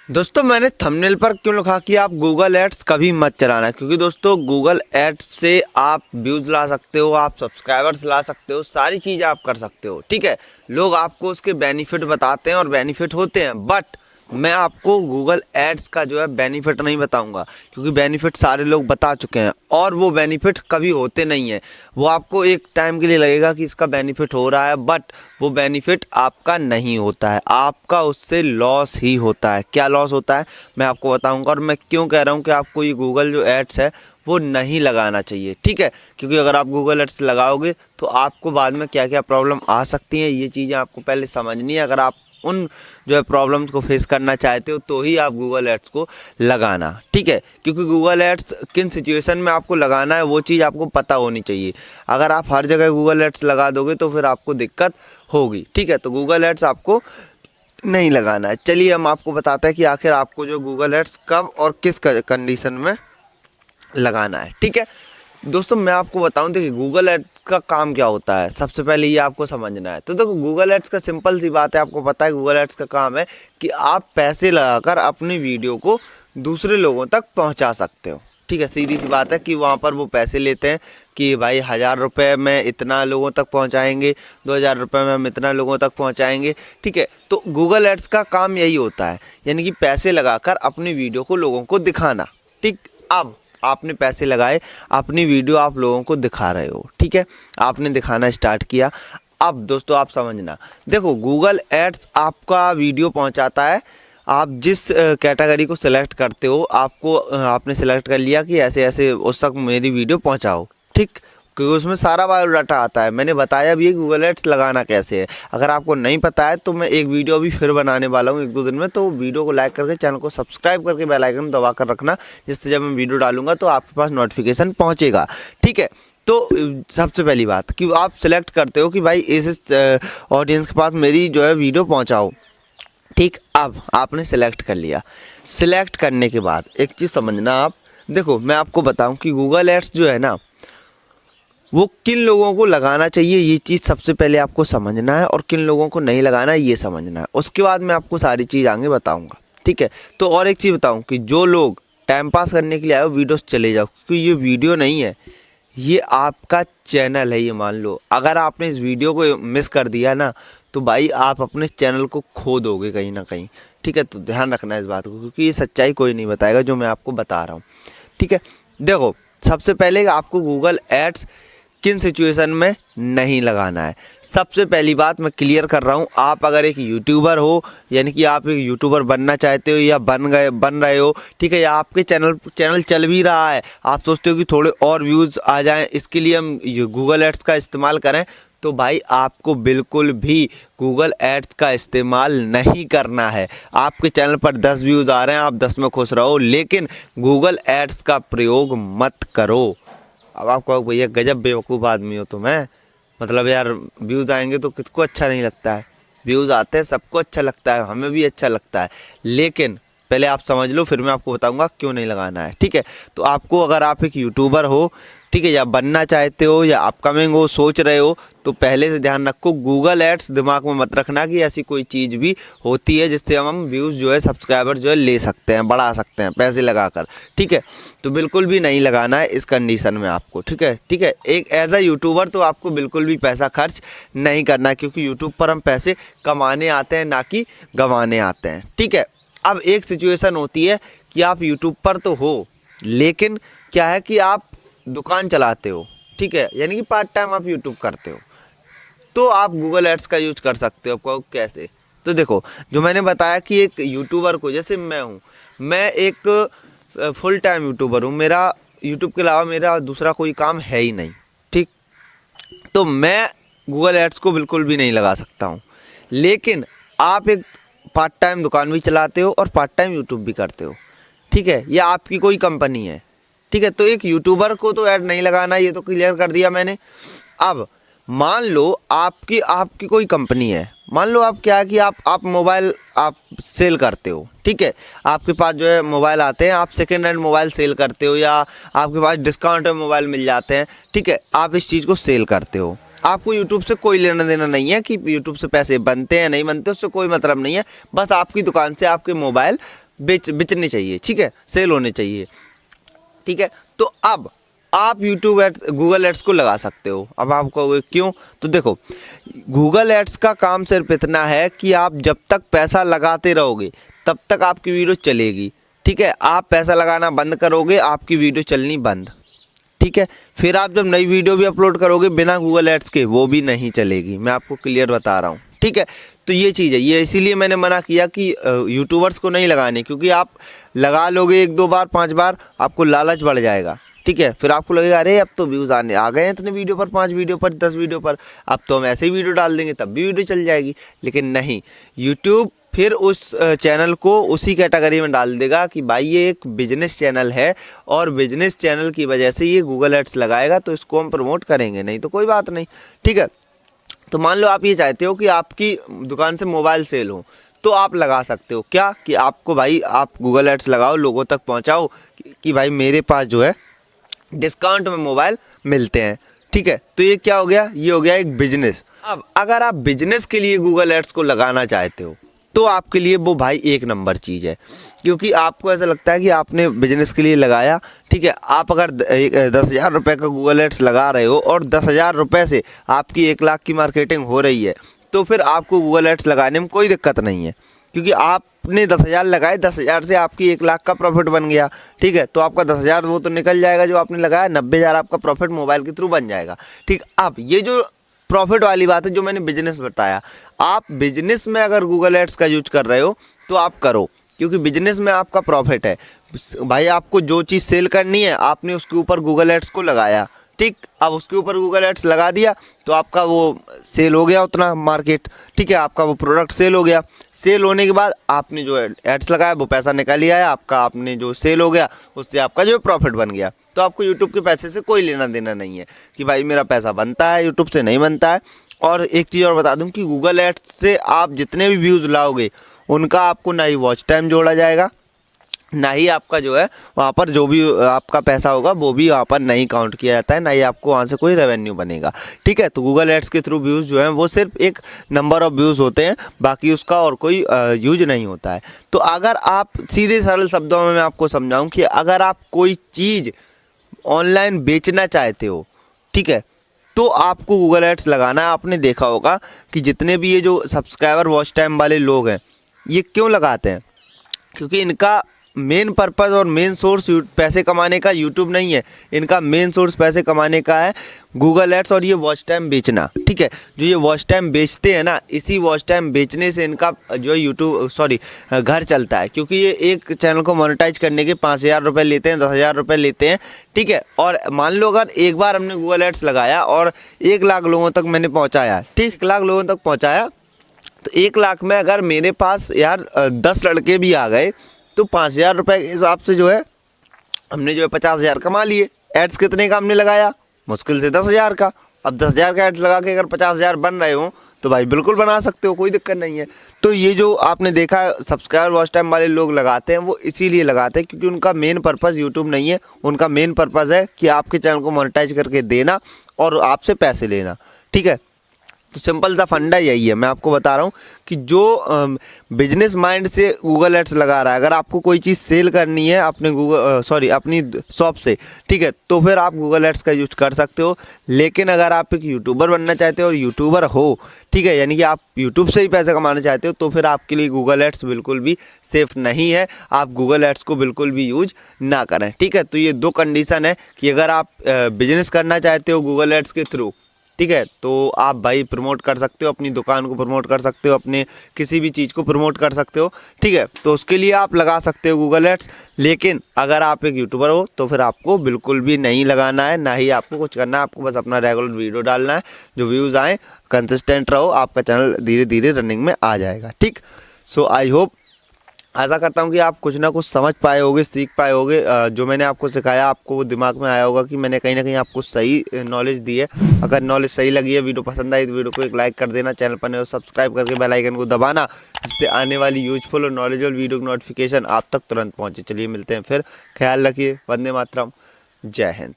दोस्तों मैंने थंबनेल पर क्यों लिखा कि आप गूगल एड्स कभी मत चलाना, क्योंकि दोस्तों गूगल एड्स से आप व्यूज़ ला सकते हो, आप सब्सक्राइबर्स ला सकते हो, सारी चीज़ें आप कर सकते हो। ठीक है, लोग आपको उसके बेनिफिट बताते हैं और बेनिफिट होते हैं, बट मैं आपको गूगल एड्स का जो है बेनिफिट नहीं बताऊंगा, क्योंकि बेनिफिट सारे लोग बता चुके हैं और वो बेनिफिट कभी होते नहीं हैं। वो आपको एक टाइम के लिए लगेगा कि इसका बेनिफिट हो रहा है, बट वो बेनिफिट आपका नहीं होता है, आपका उससे लॉस ही होता है। क्या लॉस होता है मैं आपको बताऊंगा, और मैं क्यों कह रहा हूँ कि आपको ये गूगल जो एड्स है वो नहीं लगाना चाहिए। ठीक है, क्योंकि अगर आप गूगल एड्स लगाओगे तो आपको बाद में क्या क्या प्रॉब्लम आ सकती हैं, ये चीज़ें आपको पहले समझनी है। अगर आप उन जो है प्रॉब्लम्स को फेस करना चाहते हो तो ही आप गूगल एड्स को लगाना। ठीक है, क्योंकि गूगल एड्स किन सिचुएशन में आपको लगाना है वो चीज़ आपको पता होनी चाहिए। अगर आप हर जगह गूगल एड्स लगा दोगे तो फिर आपको दिक्कत होगी। ठीक है, तो गूगल एड्स आपको नहीं लगाना है। चलिए हम आपको बताते हैं कि आखिर आपको जो गूगल एड्स कब और किस कंडीशन में लगाना है। ठीक है दोस्तों, मैं आपको बताऊं, देखिए गूगल एड्स का काम क्या होता है, सबसे पहले ये आपको समझना है। तो देखो गूगल एड्स का सिंपल सी बात है, आपको पता है गूगल एड्स का काम है कि आप पैसे लगाकर अपनी वीडियो को दूसरे लोगों तक पहुंचा सकते हो। ठीक है, सीधी सी बात है कि वहाँ पर वो पैसे लेते हैं कि भाई 1000 रुपये में इतना लोगों तक पहुँचाएँगे, 2000 रुपये में हम इतना लोगों तक पहुँचाएँगे। ठीक है, तो गूगल एड्स का काम यही होता है, यानी कि पैसे लगाकर अपनी वीडियो को लोगों को दिखाना। ठीक, अब आपने पैसे लगाए, अपनी वीडियो आप लोगों को दिखा रहे हो। ठीक है, आपने दिखाना स्टार्ट किया। अब दोस्तों आप समझना, देखो गूगल एड्स आपका वीडियो पहुंचाता है, आप जिस कैटेगरी को सिलेक्ट करते हो, आपने सिलेक्ट कर लिया कि ऐसे ऐसे उस तक मेरी वीडियो पहुंचाओ। ठीक, क्योंकि उसमें सारा बायोडाटा आता है। मैंने बताया भी है गूगल एड्स लगाना कैसे है। अगर आपको नहीं पता है तो मैं एक वीडियो अभी फिर बनाने वाला हूँ 1-2 दिन में, तो वीडियो को लाइक करके चैनल को सब्सक्राइब करके बेल आइकन दबा कर रखना, जिससे जब मैं वीडियो डालूंगा तो आपके पास नोटिफिकेशन पहुँचेगा। ठीक है, तो सबसे पहली बात कि आप सिलेक्ट करते हो कि भाई इस ऑडियंस के पास मेरी जो है वीडियो पहुँचाओ। ठीक, अब आपने सिलेक्ट कर लिया। सिलेक्ट करने के बाद एक चीज़ समझना आप, देखो मैं आपको बताऊं कि गूगल एड्स जो है ना वो किन लोगों को लगाना चाहिए, ये चीज़ सबसे पहले आपको समझना है, और किन लोगों को नहीं लगाना है ये समझना है। उसके बाद मैं आपको सारी चीज़ आगे बताऊंगा। ठीक है, तो और एक चीज़ बताऊं कि जो लोग टाइम पास करने के लिए आए हो वीडियोस चले जाओ, क्योंकि ये वीडियो नहीं है, ये आपका चैनल है। ये मान लो अगर आपने इस वीडियो को मिस कर दिया ना तो भाई आप अपने चैनल को खो दोगे कहीं ना कहीं। ठीक है, तो ध्यान रखना इस बात को, क्योंकि ये सच्चाई कोई नहीं बताएगा जो मैं आपको बता रहा हूँ। ठीक है, देखो सबसे पहले आपको गूगल एड्स किन सिचुएशन में नहीं लगाना है, सबसे पहली बात मैं क्लियर कर रहा हूँ। आप अगर एक यूट्यूबर हो, यानी कि आप एक यूट्यूबर बनना चाहते हो या बन रहे हो, ठीक है, या आपके चैनल चल भी रहा है, आप सोचते हो कि थोड़े और व्यूज़ आ जाएं, इसके लिए हम गूगल एड्स का इस्तेमाल करें, तो भाई आपको बिल्कुल भी गूगल एड्स का इस्तेमाल नहीं करना है। आपके चैनल पर 10 व्यूज़ आ रहे हैं, आप 10 में खुश रहो, लेकिन गूगल एड्स का प्रयोग मत करो। अब आप कहो भैया गजब बेवकूफ़ आदमी हो तुम, है मतलब यार व्यूज़ आएंगे तो किसको अच्छा नहीं लगता है, व्यूज़ आते हैं सबको अच्छा लगता है, हमें भी अच्छा लगता है, लेकिन पहले आप समझ लो फिर मैं आपको बताऊंगा क्यों नहीं लगाना है। ठीक है, तो आपको अगर आप एक यूट्यूबर हो, ठीक है, या बनना चाहते हो या अपकमिंग हो, सोच रहे हो, तो पहले से ध्यान रखो गूगल एड्स दिमाग में मत रखना कि ऐसी कोई चीज़ भी होती है जिससे हम व्यूज़ जो है सब्सक्राइबर जो है ले सकते हैं, बढ़ा सकते हैं पैसे लगाकर। ठीक है, तो बिल्कुल भी नहीं लगाना है इस कंडीशन में आपको। ठीक है, ठीक है, एक एज अ यूट्यूबर तो आपको बिल्कुल भी पैसा खर्च नहीं करना है, क्योंकि यूट्यूब पर हम पैसे कमाने आते हैं ना कि गंवाने आते हैं। ठीक है, अब एक सिचुएशन होती है कि आप यूट्यूब पर तो हो, लेकिन क्या है कि आप दुकान चलाते हो। ठीक है, यानी कि पार्ट टाइम आप यूट्यूब करते हो, तो आप गूगल एड्स का यूज कर सकते हो। आपको कैसे, तो देखो जो मैंने बताया कि एक यूट्यूबर को, जैसे मैं हूँ, मैं एक फुल टाइम यूट्यूबर हूँ, मेरा यूट्यूब के अलावा मेरा दूसरा कोई काम है ही नहीं। ठीक, तो मैं गूगल एड्स को बिल्कुल भी नहीं लगा सकता हूँ, लेकिन आप एक पार्ट टाइम दुकान भी चलाते हो और पार्ट टाइम यूट्यूब भी करते हो। ठीक है, या आपकी कोई कंपनी है। ठीक है, तो एक यूट्यूबर को तो ऐड नहीं लगाना, ये तो क्लियर कर दिया मैंने। अब मान लो आपकी कोई कंपनी है, मान लो आप क्या है कि आप मोबाइल आप सेल करते हो। ठीक है, आपके पास जो है मोबाइल आते हैं, आप सेकेंड हैंड मोबाइल सेल करते हो, या आपके पास डिस्काउंट में मोबाइल मिल जाते हैं। ठीक है, आप इस चीज़ को सेल करते हो, आपको यूट्यूब से कोई लेना देना नहीं है कि यूट्यूब से पैसे बनते हैं नहीं बनते, उससे कोई मतलब नहीं है। बस आपकी दुकान से आपके मोबाइल बेचने चाहिए, ठीक है, सेल होने चाहिए, ठीक है। तो अब आप यूट्यूब एड्स, गूगल एड्स को लगा सकते हो। अब आप कहोगे क्यों, तो देखो गूगल एड्स का काम सिर्फ इतना है कि आप जब तक पैसा लगाते रहोगे तब तक आपकी वीडियो चलेगी, ठीक है। आप पैसा लगाना बंद करोगे, आपकी वीडियो चलनी बंद, ठीक है। फिर आप जब नई वीडियो भी अपलोड करोगे बिना गूगल एड्स के, वो भी नहीं चलेगी, मैं आपको क्लियर बता रहा हूँ, ठीक है। तो ये चीज़ है, ये इसीलिए मैंने मना किया कि यूट्यूबर्स को नहीं लगाने, क्योंकि आप लगा लोगे 1 2 बार 5 बार, आपको लालच बढ़ जाएगा, ठीक है। फिर आपको लगेगा अरे अब तो व्यूज़ आ गए हैं इतने वीडियो पर, 5 वीडियो पर, 10 वीडियो पर, अब तो हम ऐसे ही वीडियो डाल देंगे तब भी वीडियो चल जाएगी। लेकिन नहीं, यूट्यूब फिर उस चैनल को उसी कैटेगरी में डाल देगा कि भाई ये एक बिजनेस चैनल है और बिजनेस चैनल की वजह से ये गूगल एड्स लगाएगा, तो इसको हम प्रमोट करेंगे, नहीं तो कोई बात नहीं, ठीक है। तो मान लो आप ये चाहते हो कि आपकी दुकान से मोबाइल सेल हो, तो आप लगा सकते हो क्या कि आपको भाई आप गूगल एड्स लगाओ, लोगों तक पहुंचाओ कि भाई मेरे पास जो है डिस्काउंट में मोबाइल मिलते हैं, ठीक है। तो ये क्या हो गया, ये हो गया एक बिजनेस। अब अगर आप बिजनेस के लिए गूगल एड्स को लगाना चाहते हो तो आपके लिए वो भाई एक नंबर चीज़ है, क्योंकि आपको ऐसा लगता है कि आपने बिजनेस के लिए लगाया, ठीक है। आप अगर 10,000 रुपये का गूगल एड्स लगा रहे हो और 10,000 रुपये से आपकी 1 लाख की मार्केटिंग हो रही है, तो फिर आपको गूगल एड्स लगाने में कोई दिक्कत नहीं है, क्योंकि आपने 10,000 लगाए, 10,000 से आपकी 1 लाख का प्रॉफिट बन गया, ठीक है। तो आपका 10,000 वो तो निकल जाएगा जो आपने लगाया, 90,000 आपका प्रॉफिट मोबाइल के थ्रू बन जाएगा, ठीक। अब ये जो प्रॉफिट वाली बात है जो मैंने बिजनेस बताया, आप बिजनेस में अगर गूगल एड्स का यूज कर रहे हो तो आप करो, क्योंकि बिजनेस में आपका प्रॉफिट है भाई। आपको जो चीज़ सेल करनी है आपने उसके ऊपर गूगल एड्स को लगाया, ठीक। अब उसके ऊपर गूगल एड्स लगा दिया तो आपका वो सेल हो गया उतना मार्केट, ठीक है, आपका वो प्रोडक्ट सेल हो गया। सेल होने के बाद आपने जो एड्स लगाया वो पैसा निकाल लिया है आपका, आपने जो सेल हो गया उससे आपका जो प्रॉफिट बन गया। तो आपको यूट्यूब के पैसे से कोई लेना देना नहीं है कि भाई मेरा पैसा बनता है, यूट्यूब से नहीं बनता है। और एक चीज़ और बता दूं कि गूगल एड्स से आप जितने भी व्यूज़ लाओगे उनका आपको ना ही वॉच टाइम जोड़ा जाएगा, ना ही आपका जो है वहाँ पर जो भी आपका पैसा होगा वो भी वहाँ पर नहीं काउंट किया जाता है, ना ही आपको वहाँ से कोई रेवेन्यू बनेगा, ठीक है। तो गूगल एड्स के थ्रू व्यूज़ जो हैं वो सिर्फ एक नंबर ऑफ़ व्यूज़ होते हैं, बाकी उसका और कोई यूज नहीं होता है। तो अगर आप सीधे सरल शब्दों में मैं आपको समझाऊँ कि अगर आप कोई चीज़ ऑनलाइन बेचना चाहते हो, ठीक है, तो आपको गूगल एड्स लगाना है। आपने देखा होगा कि जितने भी ये जो सब्सक्राइबर वॉच टाइम वाले लोग हैं ये क्यों लगाते हैं, क्योंकि इनका मेन पर्पज़ और मेन सोर्स पैसे कमाने का यूट्यूब नहीं है, इनका मेन सोर्स पैसे कमाने का है गूगल एड्स और ये वॉच टाइम बेचना, ठीक है। जो ये वॉच टाइम बेचते हैं ना, इसी वॉच टाइम बेचने से इनका जो है घर चलता है, क्योंकि ये एक चैनल को मोनेटाइज करने के 5,000 रुपये लेते हैं, 10,000 रुपये लेते हैं, ठीक है। और मान लो अगर एक बार हमने गूगल एड्स लगाया और 1 लाख लोगों तक मैंने पहुँचाया, ठीक, 1 लाख लोगों तक पहुँचाया, तो 1 लाख में अगर मेरे पास यार 10 लड़के भी आ गए तो 5,000 रुपये के हिसाब से जो है हमने जो है 50,000 कमा लिए। एड्स कितने का हमने लगाया, मुश्किल से 10,000 का। अब 10,000 का एड्स लगा के अगर 50,000 बन रहे हो तो भाई बिल्कुल बना सकते हो, कोई दिक्कत नहीं है। तो ये जो आपने देखा सब्सक्राइबर वॉच टाइम वाले लोग लगाते हैं वो इसीलिए लगाते हैं क्योंकि उनका मेन पर्पज़ यूट्यूब नहीं है, उनका मेन पर्पज़ है कि आपके चैनल को मोनेटाइज करके देना और आपसे पैसे लेना, ठीक है। तो सिंपल सा फंडा यही है, मैं आपको बता रहा हूँ कि जो बिजनेस माइंड से गूगल एड्स लगा रहा है, अगर आपको कोई चीज़ सेल करनी है अपने अपनी शॉप से, ठीक है, तो फिर आप गूगल एड्स का यूज कर सकते हो। लेकिन अगर आप एक यूट्यूबर बनना चाहते हो और यूट्यूबर हो, ठीक है, यानी कि आप यूट्यूब से ही पैसे कमाना चाहते हो, तो फिर आपके लिए गूगल एड्स बिल्कुल भी सेफ़ नहीं है। आप गूगल एड्स को बिल्कुल भी यूज ना करें, ठीक है। तो ये 2 कंडीशन है कि अगर आप बिजनेस करना चाहते हो गूगल एड्स के थ्रू, ठीक है, तो आप भाई प्रमोट कर सकते हो, अपनी दुकान को प्रमोट कर सकते हो, अपने किसी भी चीज़ को प्रमोट कर सकते हो, ठीक है। तो उसके लिए आप लगा सकते हो गूगल एड्स। लेकिन अगर आप एक यूट्यूबर हो तो फिर आपको बिल्कुल भी नहीं लगाना है, ना ही आपको कुछ करना है, आपको बस अपना रेगुलर वीडियो डालना है, जो व्यूज़ आए कंसिस्टेंट रहो, आपका चैनल धीरे धीरे रनिंग में आ जाएगा, ठीक। सो आई होप, आशा करता हूँ कि आप कुछ ना कुछ समझ पाए होगे, सीख पाए होगे। जो मैंने आपको सिखाया आपको वो दिमाग में आया होगा कि मैंने कहीं ना कहीं आपको सही नॉलेज दी है। अगर नॉलेज सही लगी है, वीडियो पसंद आई तो वीडियो को एक लाइक कर देना, चैनल पर नए हो सब्सक्राइब करके बेल आइकन को दबाना, जिससे आने वाली यूजफुल और नॉलेजेबल वीडियो की नोटिफिकेशन आप तक तुरंत पहुँचे। चलिए मिलते हैं फिर, ख्याल रखिए, वंदे मातरम, जय हिंद।